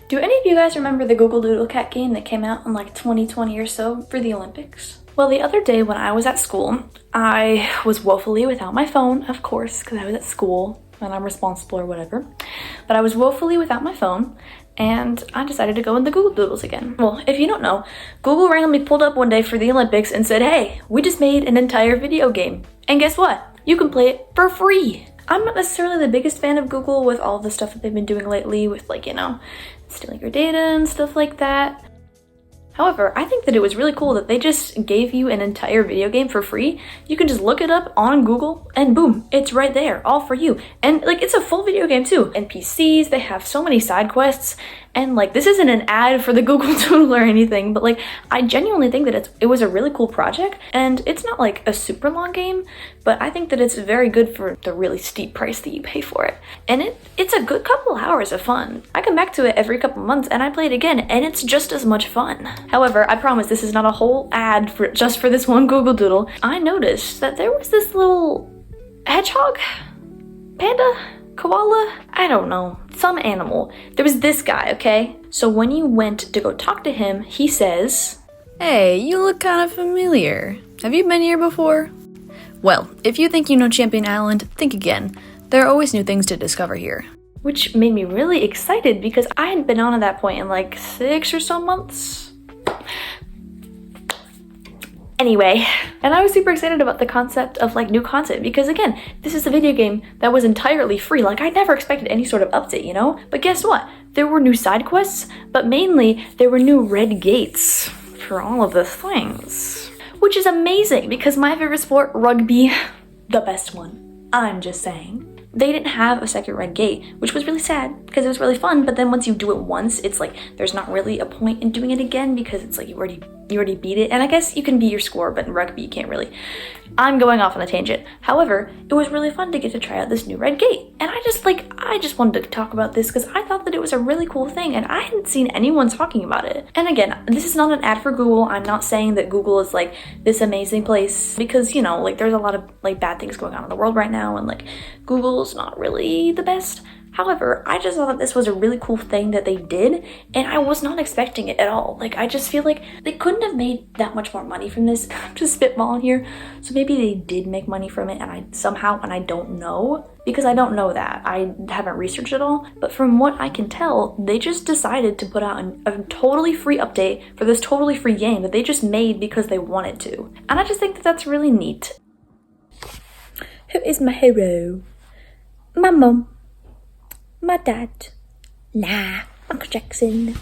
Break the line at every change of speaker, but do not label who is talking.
Do any of you guys remember the Google Doodle Cat game that came out in like 2020 or so for the Olympics? Well, the other day when I was at school, I was woefully without my phone, of course, because I was at school and I'm responsible or whatever. But I was woefully without my phone, and I decided to go in the Google Doodles again. Well, if you don't know, Google randomly pulled up one day for the Olympics and said, hey, we just made an entire video game. And guess what? You can play it for free. I'm not necessarily the biggest fan of Google with all the stuff that they've been doing lately with, like, you know, stealing your data and stuff like that. However, I think that it was really cool that they just gave you an entire video game for free. You can just look it up on Google and boom, it's right there, all for you. And like, it's a full video game too. NPCs, they have so many side quests. And like, this isn't an ad for the Google Doodle or anything, but like, I genuinely think that it was a really cool project. And it's not like a super long game, but I think that it's very good for the really steep price that you pay for it. And it's a good couple hours of fun. I come back to it every couple months and I play it again, and it's just as much fun. However, I promise this is not a whole ad just for this one Google Doodle. I noticed that there was this little hedgehog, panda, koala, I don't know, some animal. There was this guy, okay? So when you went to go talk to him, he says,
"Hey, you look kind of familiar. Have you been here before?" Well, if you think you know Champion Island, think again. There are always new things to discover here.
Which made me really excited because I hadn't been on at that point in like 6 or so months. Anyway, and I was super excited about the concept of like new content because again, this is a video game that was entirely free. Like, I never expected any sort of update, you know? But guess what? There were new side quests, but mainly there were new red gates for all of the things. Which is amazing because my favorite sport, rugby, the best one. I'm just saying. They didn't have a second red gate, which was really sad because it was really fun, but then once you do it once, it's like there's not really a point in doing it again because it's like you already beat it. And I guess you can beat your score, but in rugby you can't really. I'm going off on a tangent. However, it was really fun to get to try out this new red gate. And I just wanted to talk about this because I thought that it was a really cool thing and I hadn't seen anyone talking about it. And again, this is not an ad for Google. I'm not saying that Google is like this amazing place because, you know, like there's a lot of like bad things going on in the world right now and like Google's not really the best. However, I just thought that this was a really cool thing that they did, and I was not expecting it at all. Like, I just feel like they couldn't have made that much more money from this. I'm just spitballing here. So maybe they did make money from it, and I don't know, because I don't know that. I haven't researched it all, but from what I can tell, they just decided to put out a totally free update for this totally free game that they just made because they wanted to. And I just think that that's really neat. Who is my hero? My mum. My dad. Nah, Michael Jackson.